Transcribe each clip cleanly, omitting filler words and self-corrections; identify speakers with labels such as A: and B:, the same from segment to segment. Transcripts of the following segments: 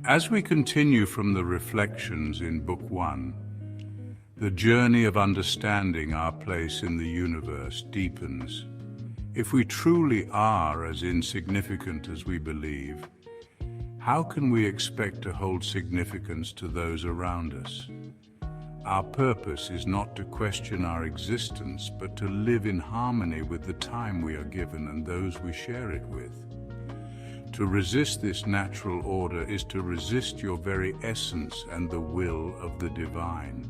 A: As we continue from the reflections in Book 1, the journey of understanding our place in the universe deepens. If we truly are as insignificant as we believe, how can we expect to hold significance to those around us? Our purpose is not to question our existence, but to live in harmony with the time we are given and those we share it with. To resist this natural order is to resist your very essence and the will of the divine.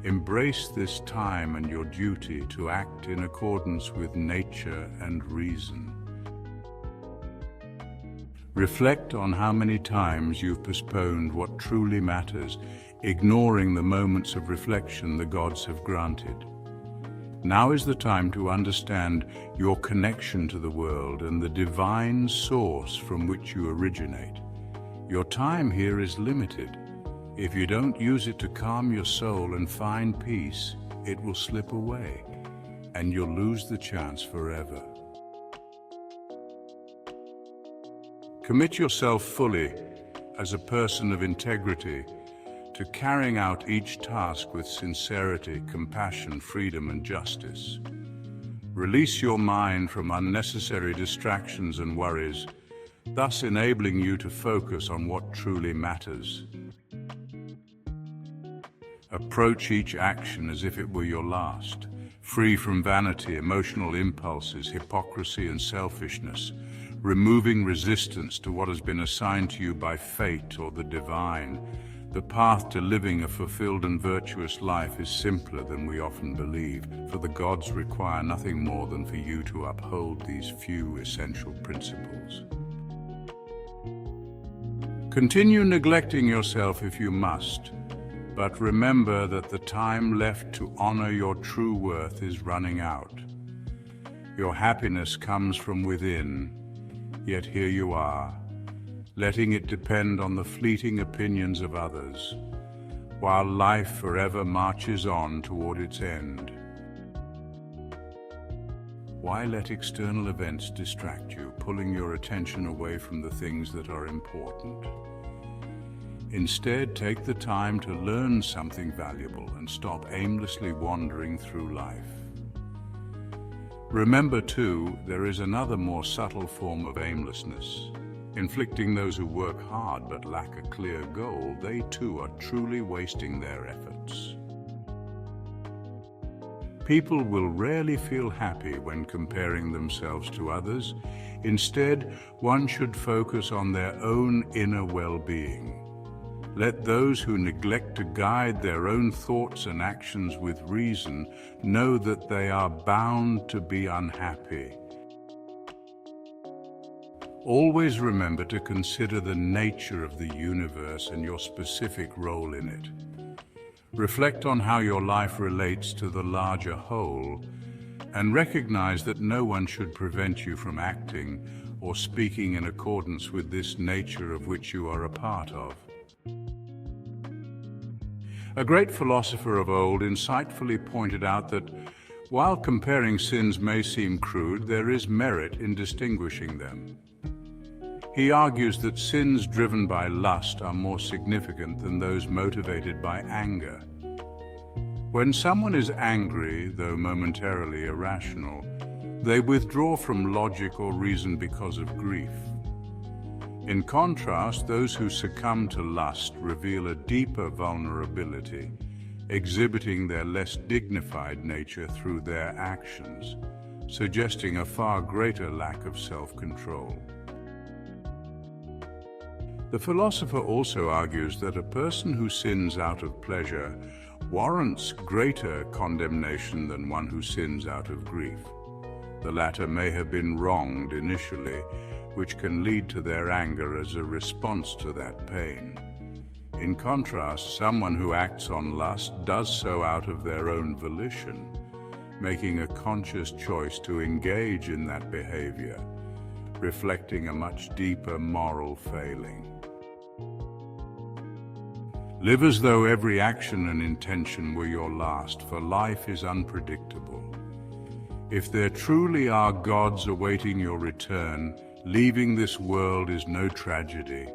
A: Embrace this time and your duty to act in accordance with nature and reason. Reflect on how many times you've postponed what truly matters, ignoring the moments of reflection the gods have granted. Now is the time to understand your connection to the world and the divine source from which you originate. Your time here is limited. If you don't use it to calm your soul and find peace, it will slip away, and you'll lose the chance forever. Commit yourself fully, as a person of integrity, to carrying out each task with sincerity, compassion, freedom, and justice. Release your mind from unnecessary distractions and worries, thus enabling you to focus on what truly matters. Approach each action as if it were your last, free from vanity, emotional impulses, hypocrisy, and selfishness, removing resistance to what has been assigned to you by fate or the divine. The path to living a fulfilled and virtuous life is simpler than we often believe, for the gods require nothing more than for you to uphold these few essential principles. Continue neglecting yourself if you must, but remember that the time left to honor your true worth is running out. Your happiness comes from within, yet here you are, letting it depend on the fleeting opinions of others, while life forever marches on toward its end. Why let external events distract you, pulling your attention away from the things that are important? Instead, take the time to learn something valuable and stop aimlessly wandering through life. Remember, too, there is another more subtle form of aimlessness. Inflicting those who work hard but lack a clear goal, they too are truly wasting their efforts. People will rarely feel happy when comparing themselves to others. Instead, one should focus on their own inner well-being. Let those who neglect to guide their own thoughts and actions with reason know that they are bound to be unhappy. Always remember to consider the nature of the universe and your specific role in it. Reflect on how your life relates to the larger whole, and recognize that no one should prevent you from acting or speaking in accordance with this nature of which you are a part of. A great philosopher of old insightfully pointed out that while comparing sins may seem crude, there is merit in distinguishing them. He argues that sins driven by lust are more significant than those motivated by anger. When someone is angry, though momentarily irrational, they withdraw from logic or reason because of grief. In contrast, those who succumb to lust reveal a deeper vulnerability, exhibiting their less dignified nature through their actions, suggesting a far greater lack of self-control. The philosopher also argues that a person who sins out of pleasure warrants greater condemnation than one who sins out of grief. The latter may have been wronged initially, which can lead to their anger as a response to that pain. In contrast, someone who acts on lust does so out of their own volition, making a conscious choice to engage in that behavior, reflecting a much deeper moral failing. Live as though every action and intention were your last, for life is unpredictable. If there truly are gods awaiting your return, leaving this world is no tragedy,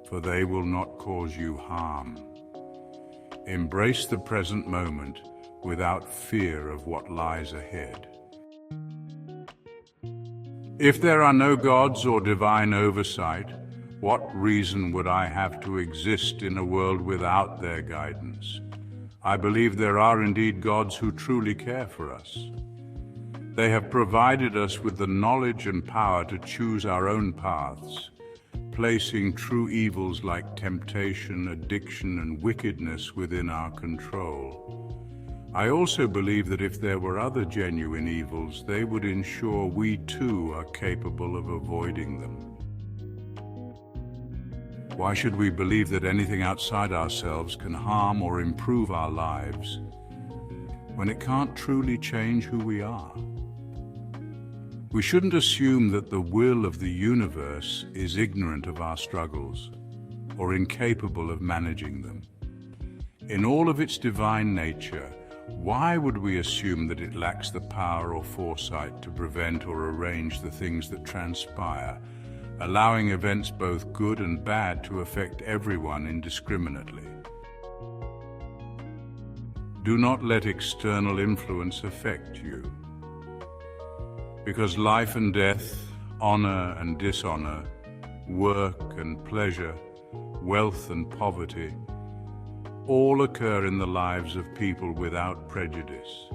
A: for they will not cause you harm. Embrace the present moment without fear of what lies ahead. If there are no gods or divine oversight, what reason would I have to exist in a world without their guidance? I believe there are indeed gods who truly care for us. They have provided us with the knowledge and power to choose our own paths, placing true evils like temptation, addiction, and wickedness within our control. I also believe that if there were other genuine evils, they would ensure we too are capable of avoiding them. Why should we believe that anything outside ourselves can harm or improve our lives when it can't truly change who we are? We shouldn't assume that the will of the universe is ignorant of our struggles or incapable of managing them. In all of its divine nature, why would we assume that it lacks the power or foresight to prevent or arrange the things that transpire, allowing events both good and bad to affect everyone indiscriminately? Do not let external influence affect you, because life and death, honor and dishonor, work and pleasure, wealth and poverty, all occur in the lives of people without prejudice.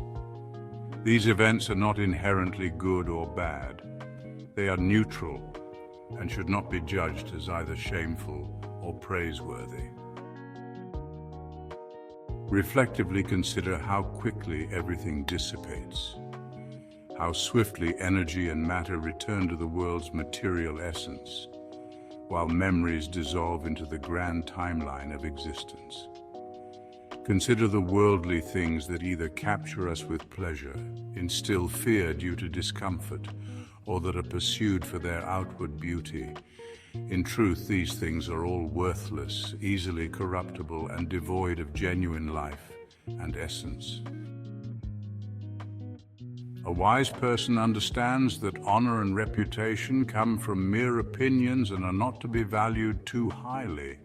A: These events are not inherently good or bad. They are neutral and should not be judged as either shameful or praiseworthy. Reflectively consider how quickly everything dissipates, how swiftly energy and matter return to the world's material essence, while memories dissolve into the grand timeline of existence. Consider the worldly things that either capture us with pleasure, instill fear due to discomfort, or that are pursued for their outward beauty. In truth, these things are all worthless, easily corruptible, and devoid of genuine life and essence. A wise person understands that honor and reputation come from mere opinions and are not to be valued too highly.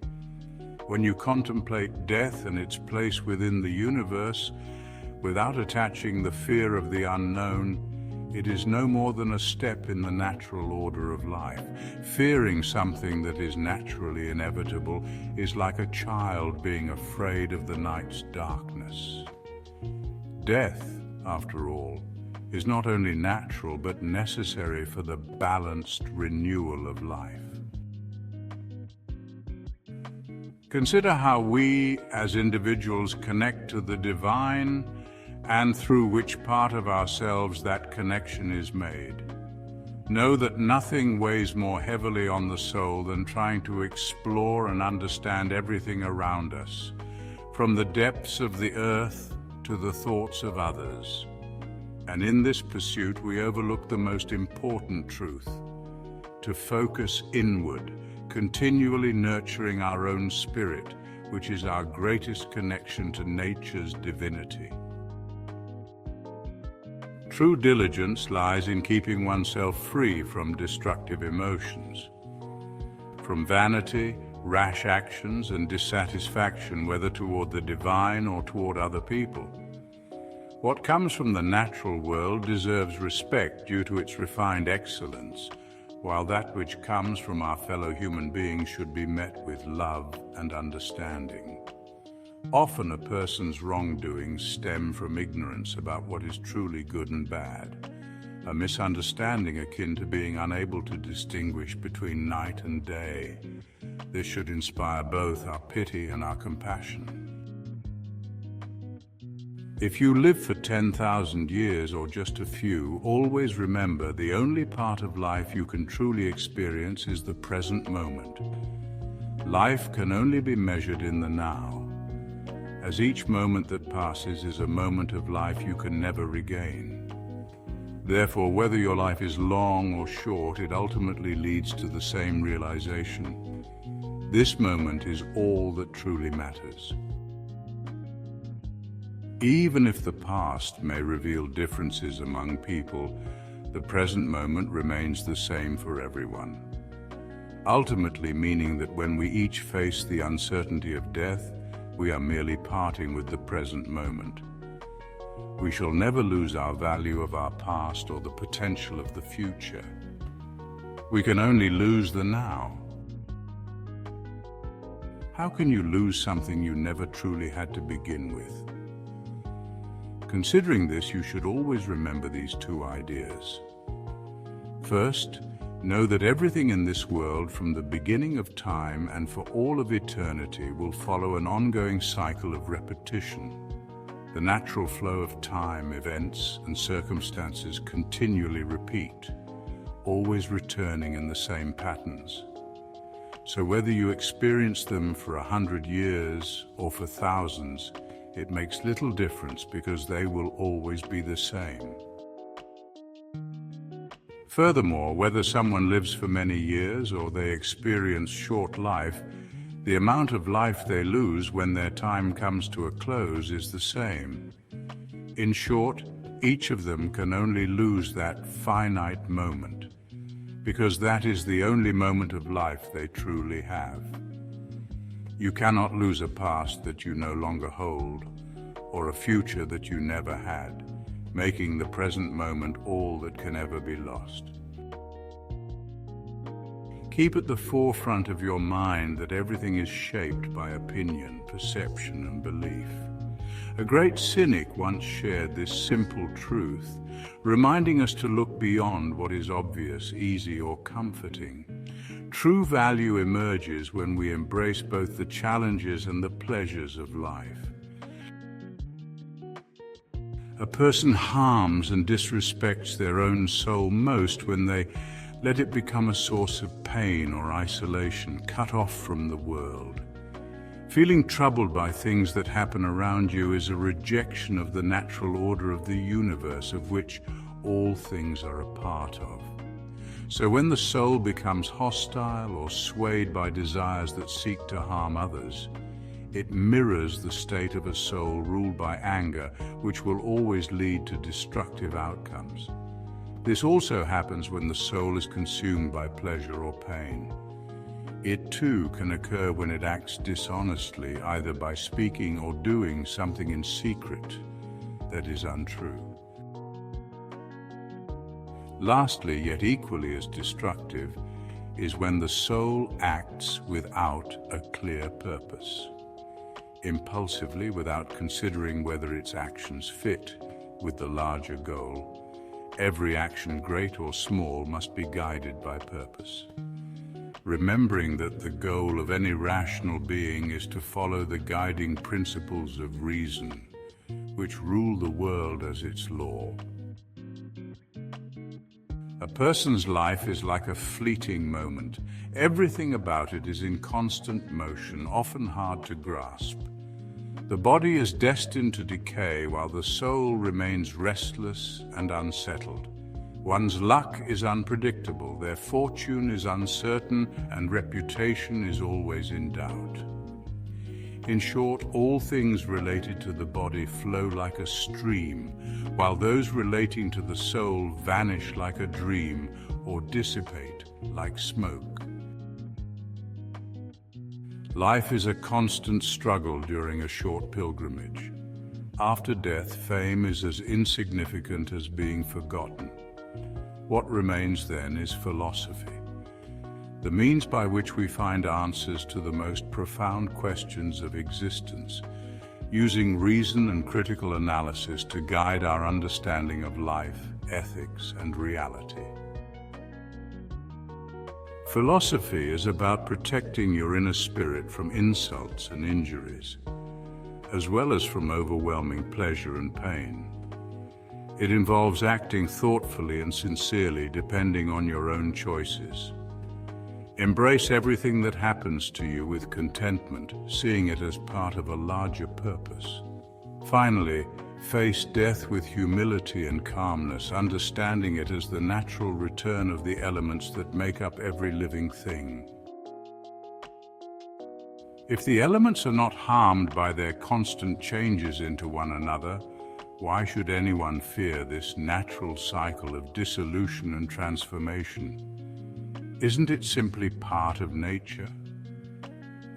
A: When you contemplate death and its place within the universe, without attaching the fear of the unknown, it is no more than a step in the natural order of life. Fearing something that is naturally inevitable is like a child being afraid of the night's darkness. Death, after all, is not only natural but necessary for the balanced renewal of life. Consider how we, as individuals, connect to the divine and through which part of ourselves that connection is made. Know that nothing weighs more heavily on the soul than trying to explore and understand everything around us, from the depths of the earth to the thoughts of others. And in this pursuit, we overlook the most important truth: to focus inward, continually nurturing our own spirit, which is our greatest connection to nature's divinity. True diligence lies in keeping oneself free from destructive emotions, from vanity, rash actions, and dissatisfaction, whether toward the divine or toward other people. What comes from the natural world deserves respect due to its refined excellence, while that which comes from our fellow human beings should be met with love and understanding. Often a person's wrongdoings stem from ignorance about what is truly good and bad, a misunderstanding akin to being unable to distinguish between night and day. This should inspire both our pity and our compassion. If you live for 10,000 years or just a few, always remember the only part of life you can truly experience is the present moment. Life can only be measured in the now, as each moment that passes is a moment of life you can never regain. Therefore, whether your life is long or short, it ultimately leads to the same realization. This moment is all that truly matters. Even if the past may reveal differences among people, the present moment remains the same for everyone. ultimately meaning that when we each face the uncertainty of death, we are merely parting with the present moment. We shall never lose our value of our past or the potential of the future. We can only lose the now. How can you lose something you never truly had to begin with? Considering this, you should always remember these two ideas. First, know that everything in this world from the beginning of time and for all of eternity will follow an ongoing cycle of repetition. The natural flow of time, events, and circumstances continually repeat, always returning in the same patterns. So whether you experience them for 100 years or for thousands, it makes little difference because they will always be the same. Furthermore, whether someone lives for many years or they experience short life, the amount of life they lose when their time comes to a close is the same. In short, each of them can only lose that finite moment, because that is the only moment of life they truly have. You cannot lose a past that you no longer hold, or a future that you never had, making the present moment all that can ever be lost. Keep at the forefront of your mind that everything is shaped by opinion, perception, and belief. A great cynic once shared this simple truth, reminding us to look beyond what is obvious, easy, or comforting. True value emerges when we embrace both the challenges and the pleasures of life. A person harms and disrespects their own soul most when they let it become a source of pain or isolation, cut off from the world. Feeling troubled by things that happen around you is a rejection of the natural order of the universe, of which all things are a part of. So when the soul becomes hostile or swayed by desires that seek to harm others, it mirrors the state of a soul ruled by anger, which will always lead to destructive outcomes. This also happens when the soul is consumed by pleasure or pain. It too can occur when it acts dishonestly, either by speaking or doing something in secret that is untrue. Lastly, yet equally as destructive, is when the soul acts without a clear purpose, impulsively, without considering whether its actions fit with the larger goal. Every action, great or small, must be guided by purpose. Remembering that the goal of any rational being is to follow the guiding principles of reason, which rule the world as its law. A person's life is like a fleeting moment. Everything about it is in constant motion, often hard to grasp. The body is destined to decay while the soul remains restless and unsettled. One's luck is unpredictable, their fortune is uncertain, and reputation is always in doubt. In short, all things related to the body flow like a stream, while those relating to the soul vanish like a dream or dissipate like smoke. Life is a constant struggle during a short pilgrimage. After death, fame is as insignificant as being forgotten. What remains then is philosophy, the means by which we find answers to the most profound questions of existence, using reason and critical analysis to guide our understanding of life, ethics, and reality. Philosophy is about protecting your inner spirit from insults and injuries, as well as from overwhelming pleasure and pain. It involves acting thoughtfully and sincerely depending on your own choices. Embrace everything that happens to you with contentment, seeing it as part of a larger purpose. Finally, face death with humility and calmness, understanding it as the natural return of the elements that make up every living thing. If the elements are not harmed by their constant changes into one another, why should anyone fear this natural cycle of dissolution and transformation? Isn't it simply part of nature?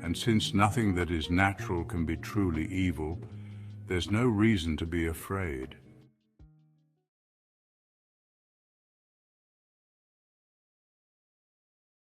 A: And since nothing that is natural can be truly evil, there's no reason to be afraid.